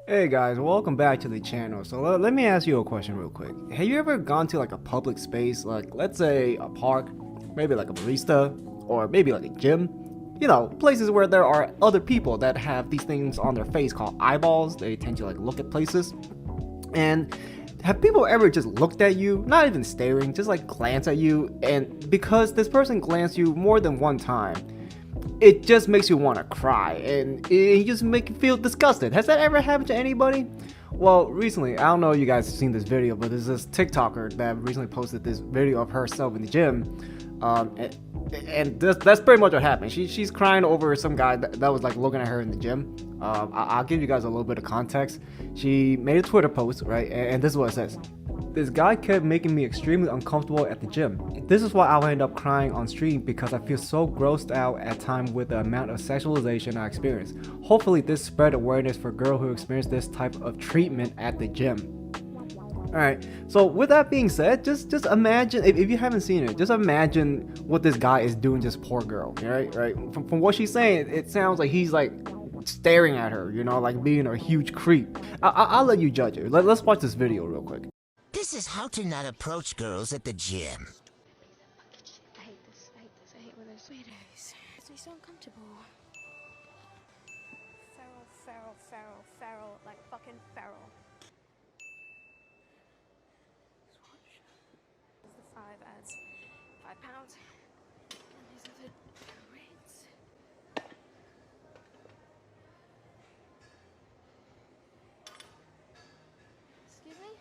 Hey guys, welcome back to the channel. So let me ask you a question real quick. Have you ever gone to like a public space, like let's say a park, maybe like a barista, or maybe like a gym? You know, places where there are other people that have these things on their face called eyeballs. They tend to like look at places. And have people ever just looked at you, not even staring, just like glance at you, and because this person glanced you more than one time, it just makes you want to cry and it just make you feel disgusted. Has that ever happened to anybody? Well, recently, I don't know if you guys have seen this video, but there's this TikToker that recently posted this video of herself in the gym. That's pretty much what happened. She's crying over some guy that was like looking at her in the gym. I'll give you guys a little bit of context. She made a Twitter post, right? And this is what it says. This guy kept making me extremely uncomfortable at the gym. This is why I'll end up crying on stream because I feel so grossed out at times with the amount of sexualization I experience. Hopefully this spread awareness for girls who experience this type of treatment at the gym. Alright, so with that being said, just imagine, if you haven't seen it, just imagine what this guy is doing to this poor girl, right? From what she's saying, it sounds like he's like staring at her, you know, like being a huge creep. I'll let you judge it. Let's watch this video real quick. This is how to not approach girls at the gym. I hate this. I hate when there's weirdos. It's me so uncomfortable. Feral, like fucking feral. Swatch. There's the 5 ads. £5. And these are the rates. Excuse me?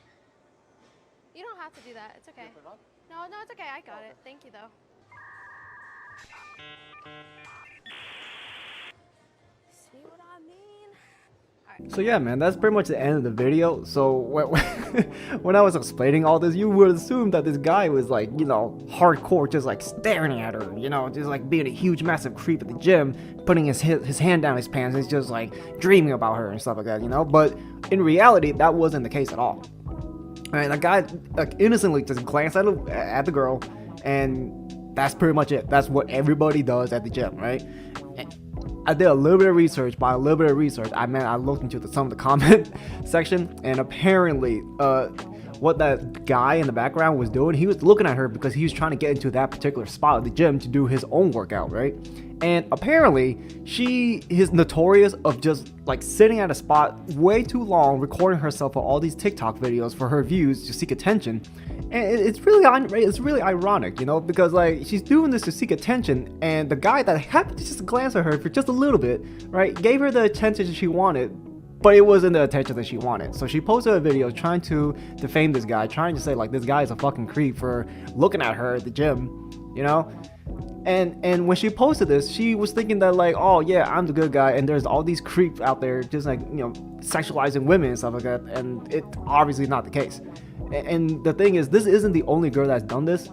You don't have to do that. It's okay. No, it's okay. I got it. Thank you, though. See what I mean? So yeah, man, that's pretty much the end of the video. So when I was explaining all this, you would assume that this guy was like, you know, hardcore, just like staring at her, you know, just like being a huge, massive creep at the gym, putting his hand down his pants, and just like dreaming about her and stuff like that, you know. But in reality, that wasn't the case at all. Right, the guy like innocently just glanced at the girl, and that's pretty much it. That's what everybody does at the gym, right? And I did a little bit of research. By a little bit of research, I meant I looked into some of the comment section, and apparently, what that guy in the background was doing, he was looking at her because he was trying to get into that particular spot at the gym to do his own workout, right? And apparently, she is notorious of just like sitting at a spot way too long, recording herself for all these TikTok videos for her views to seek attention. And it's really ironic, you know, because like she's doing this to seek attention, and the guy that happened to just glance at her for just a little bit, right, gave her the attention she wanted, but it wasn't the attention that she wanted. So she posted a video trying to defame this guy, trying to say like this guy is a fucking creep for looking at her at the gym, you know. And when she posted this, she was thinking that like, oh yeah, I'm the good guy, and there's all these creeps out there just like, you know, sexualizing women and stuff like that, and it obviously not the case. And the thing is, this isn't the only girl that's done this.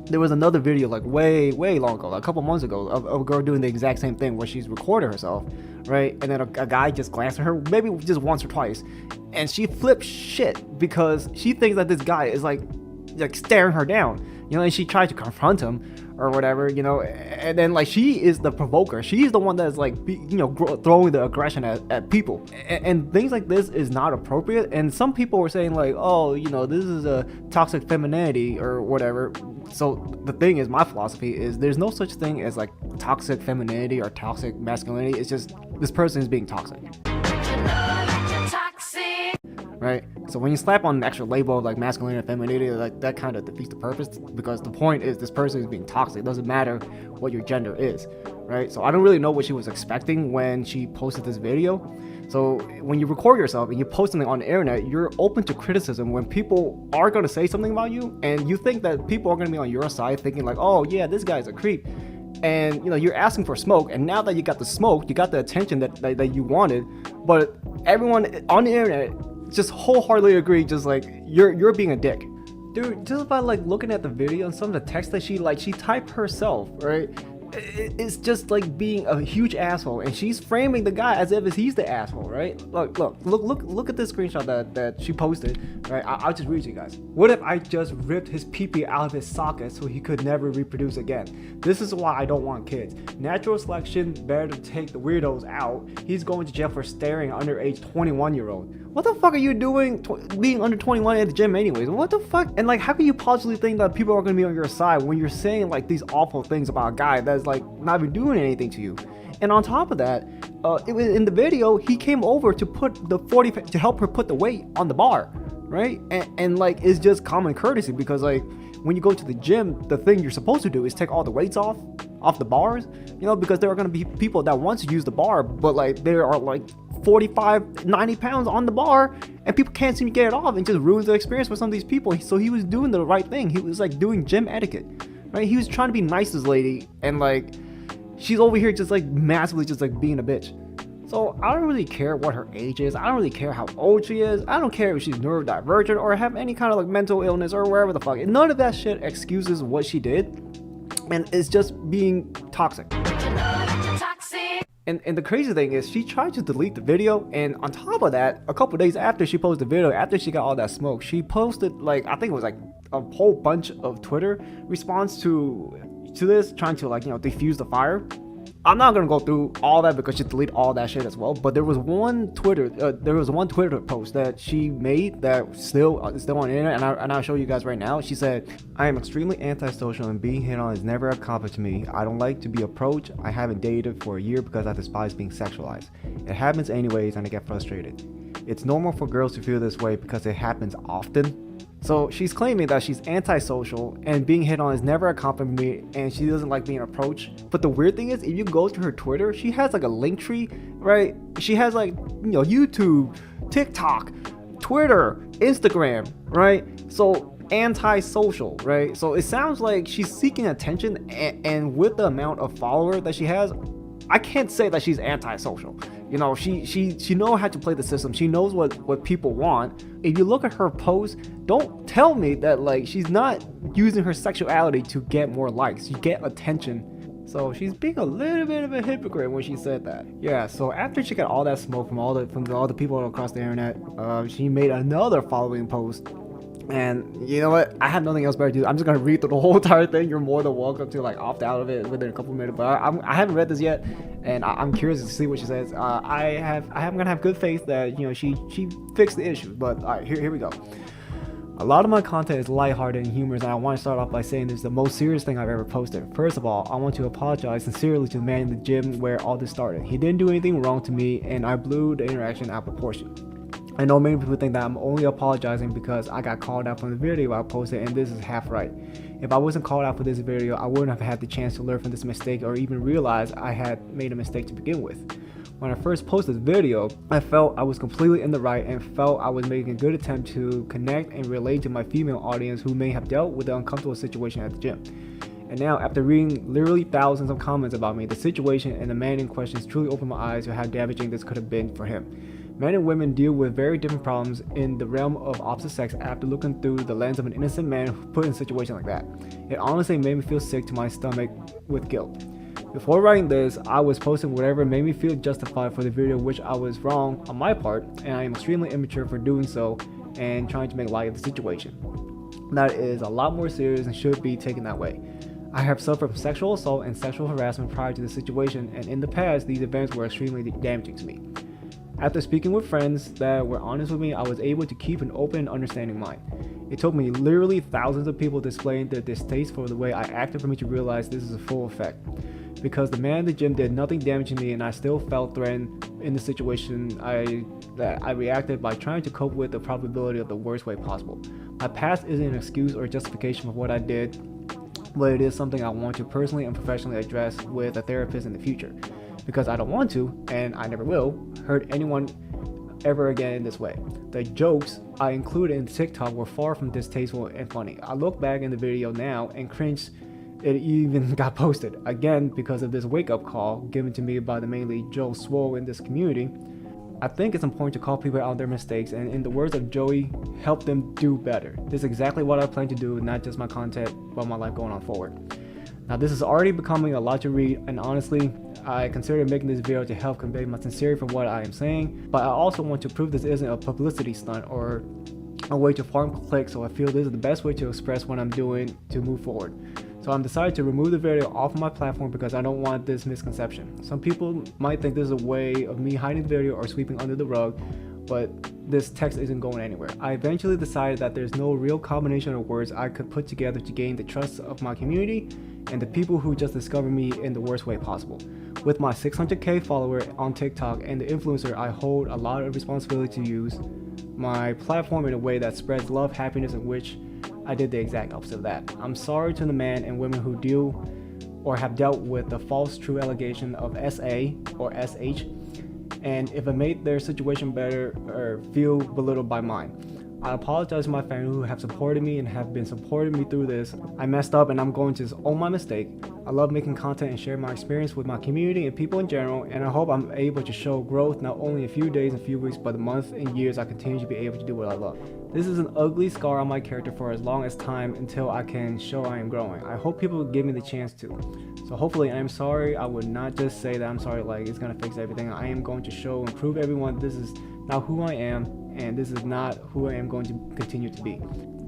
There was another video like way long ago, like a couple months ago, of a girl doing the exact same thing where she's recording herself, right? And then a guy just glanced at her, maybe just once or twice, and she flipped shit because she thinks that this guy is like staring her down, you know, and she tried to confront him or whatever, you know, and then like she is the provoker. She's the one that's like, you know, throwing the aggression at people, and things like this is not appropriate. And some people were saying like, oh, you know, this is a toxic femininity or whatever. So the thing is, my philosophy is there's no such thing as like toxic femininity or toxic masculinity. It's just this person is being toxic. Right? So when you slap on an extra label of like masculinity and femininity, like that kind of defeats the purpose, because the point is this person is being toxic. It doesn't matter what your gender is, right? So I don't really know what she was expecting when she posted this video. So when you record yourself and you post something on the internet, you're open to criticism when people are going to say something about you, and you think that people are going to be on your side thinking like, oh yeah, this guy's a creep. And you know, you're asking for smoke, and now that you got the smoke, you got the attention that you wanted, but everyone on the internet just wholeheartedly agree, just like you're being a dick, dude. Just by like looking at the video and some of the text that she typed herself, right? It's just like being a huge asshole, and she's framing the guy as if he's the asshole, right? Look at this screenshot that she posted, right? I'll just read it to you guys. What if I just ripped his pee-pee out of his socket so he could never reproduce again? This is why I don't want kids. Natural selection, better to take the weirdos out. He's going to jail for staring at underage 21-year-old. What the fuck are you doing being under 21 at the gym anyways? What the fuck? And like, how can you possibly think that people are going to be on your side when you're saying like these awful things about a guy that's like not even doing anything to you? And on top of that, it was in the video, he came over to put the 40 to help her put the weight on the bar, right? And like, it's just common courtesy, because like when you go to the gym, the thing you're supposed to do is take all the weights off the bars, you know, because there are going to be people that want to use the bar, but like there are like 45, 90 pounds on the bar, and people can't seem to get it off, and just ruins the experience for some of these people. So he was doing the right thing. He was like doing gym etiquette, right? He was trying to be nice to this lady, and like she's over here just like massively just like being a bitch. So I don't really care what her age is. I don't really care how old she is. I don't care if she's neurodivergent or have any kind of like mental illness or wherever the fuck. None of that shit excuses what she did, and it's just being toxic. And the crazy thing is, she tried to delete the video, and on top of that, a couple days after she posted the video, after she got all that smoke, she posted like, I think it was like a whole bunch of Twitter response to this, trying to like, you know, defuse the fire. I'm not gonna go through all that because she deleted all that shit as well. But there was one Twitter post that she made that still on the internet, and I'll show you guys right now. She said, "I am extremely antisocial, and being hit on is never a compliment to me. I don't like to be approached. I haven't dated for a year because I despise being sexualized. It happens anyways, and I get frustrated. It's normal for girls to feel this way because it happens often." So she's claiming that she's antisocial and being hit on is never a compliment, and she doesn't like being approached. But the weird thing is, if you go to her Twitter, she has like a link tree, right? She has like, you know, YouTube, TikTok, Twitter, Instagram, right? So antisocial, right? So it sounds like she's seeking attention, and with the amount of followers that she has, I can't say that she's antisocial. You know, she knows how to play the system. She knows what people want. If you look at her posts, don't tell me that like she's not using her sexuality to get more likes, to get attention. So she's being a little bit of a hypocrite when she said that. Yeah, so after she got all that smoke from all the people across the internet, she made another following post. And you know what? I have nothing else better to do. I'm just gonna read through the whole entire thing. You're more than welcome to like opt out of it within a couple minutes. But I haven't read this yet, and I'm curious to see what she says. I'm gonna have good faith that, you know, she fixed the issue. But all right, here we go. A lot of my content is lighthearted and humorous, and I want to start off by saying this is the most serious thing I've ever posted. First of all, I want to apologize sincerely to the man in the gym where all this started. He didn't do anything wrong to me, and I blew the interaction out of proportion. I know many people think that I'm only apologizing because I got called out from the video I posted, and this is half right. If I wasn't called out for this video, I wouldn't have had the chance to learn from this mistake or even realize I had made a mistake to begin with. When I first posted this video, I felt I was completely in the right and felt I was making a good attempt to connect and relate to my female audience who may have dealt with the uncomfortable situation at the gym. And now, after reading literally thousands of comments about me, the situation and the man in question has truly opened my eyes to how damaging this could have been for him. Men and women deal with very different problems in the realm of opposite sex after looking through the lens of an innocent man put in a situation like that. It honestly made me feel sick to my stomach with guilt. Before writing this, I was posting whatever made me feel justified for the video, which I was wrong on my part, and I am extremely immature for doing so and trying to make light of the situation. That is a lot more serious and should be taken that way. I have suffered from sexual assault and sexual harassment prior to this situation, and in the past, these events were extremely damaging to me. After speaking with friends that were honest with me, I was able to keep an open and understanding mind. It took me literally thousands of people displaying their distaste for the way I acted for me to realize this is a full effect. Because the man in the gym did nothing damaging me, and I still felt threatened in the situation, that I reacted by trying to cope with the probability of the worst way possible. My past isn't an excuse or justification for what I did, but it is something I want to personally and professionally address with a therapist in the future. Because I don't want to, and I never will, hurt anyone ever again in this way. The jokes I included in TikTok were far from distasteful and funny. I look back in the video now and cringe it even got posted, again because of this wake-up call given to me by the mainly Joe Swole in this community. I think it's important to call people out on their mistakes, and in the words of Joey, help them do better. This is exactly what I plan to do, not just my content, but my life going on forward. Now this is already becoming a lot to read, and honestly, I consider making this video to help convey my sincerity for what I am saying, but I also want to prove this isn't a publicity stunt or a way to farm clicks, so I feel this is the best way to express what I'm doing to move forward. So I'm decided to remove the video off of my platform because I don't want this misconception. Some people might think this is a way of me hiding the video or sweeping under the rug, but this text isn't going anywhere. I eventually decided that there's no real combination of words I could put together to gain the trust of my community and the people who just discovered me in the worst way possible. With my 600k follower on TikTok and the influencer, I hold a lot of responsibility to use my platform in a way that spreads love, happiness, in which I did the exact opposite of that. I'm sorry to the men and women who deal or have dealt with the false true allegation of SA or SH, and if it made their situation better or feel belittled by mine. I apologize to my family who have supported me and have been supporting me through this. I messed up and I'm going to own my mistake. I love making content and share my experience with my community and people in general, and I hope I'm able to show growth not only in a few days and few weeks, but the months and years I continue to be able to do what I love. This is an ugly scar on my character for as long as time until I can show I am growing. I hope people give me the chance to. So hopefully I'm sorry. I would not just say that I'm sorry like it's gonna fix everything. I am going to show and prove everyone this is not who I am, and this is not who I am going to continue to be.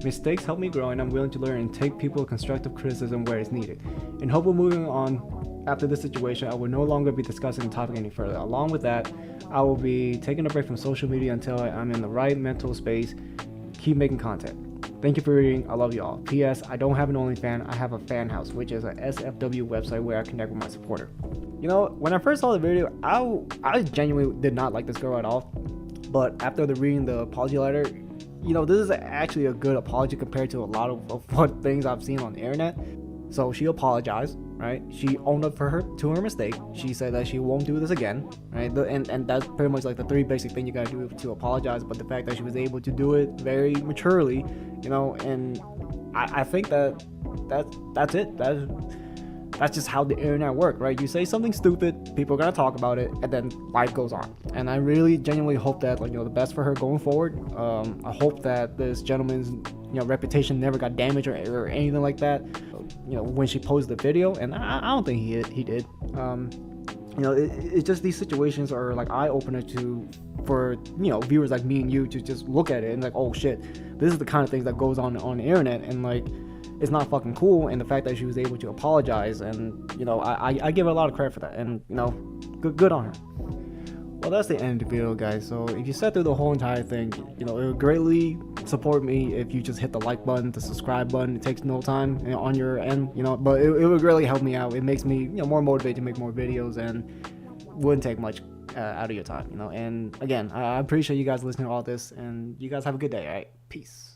Mistakes help me grow, and I'm willing to learn and take people's constructive criticism where it's needed. In hope of moving on after this situation, I will no longer be discussing the topic any further. Along with that, I will be taking a break from social media until I'm in the right mental space. Keep making content. Thank you for reading. I love you all. P.S. I don't have an OnlyFans. I have a fan house, which is a SFW website where I connect with my supporter. You know, when I first saw the video, I genuinely did not like this girl at all. But after reading the apology letter, you know, this is actually a good apology compared to a lot of what things I've seen on the internet. So she apologized, right? She owned up to her mistake. She said that she won't do this again, right? And that's pretty much like the three basic things you gotta do to apologize. But the fact that she was able to do it very maturely, you know, and I think that's it. That's just how the internet works, right? You say something stupid, people are gonna talk about it, and then life goes on. And I really genuinely hope that, like, you know, the best for her going forward. I hope that this gentleman's, you know, reputation never got damaged or anything like that. You know, when she posted the video, and I don't think he did. You know, it's just these situations are like eye opener for you know, viewers like me and you to just look at it and like, oh shit, this is the kind of things that goes on the internet, and like, it's not fucking cool. And the fact that she was able to apologize, and you know, I give her a lot of credit for that, and you know, good on her. Well, that's the end of the video, guys. So if you sat through the whole entire thing, you know, it would greatly support me if you just hit the like button, the subscribe button. It takes no time, you know, on your end, you know, but it would really help me out. It makes me, you know, more motivated to make more videos, and wouldn't take much out of your time, you know. And again, I appreciate you guys listening to all this, and you guys have a good day. All right, peace.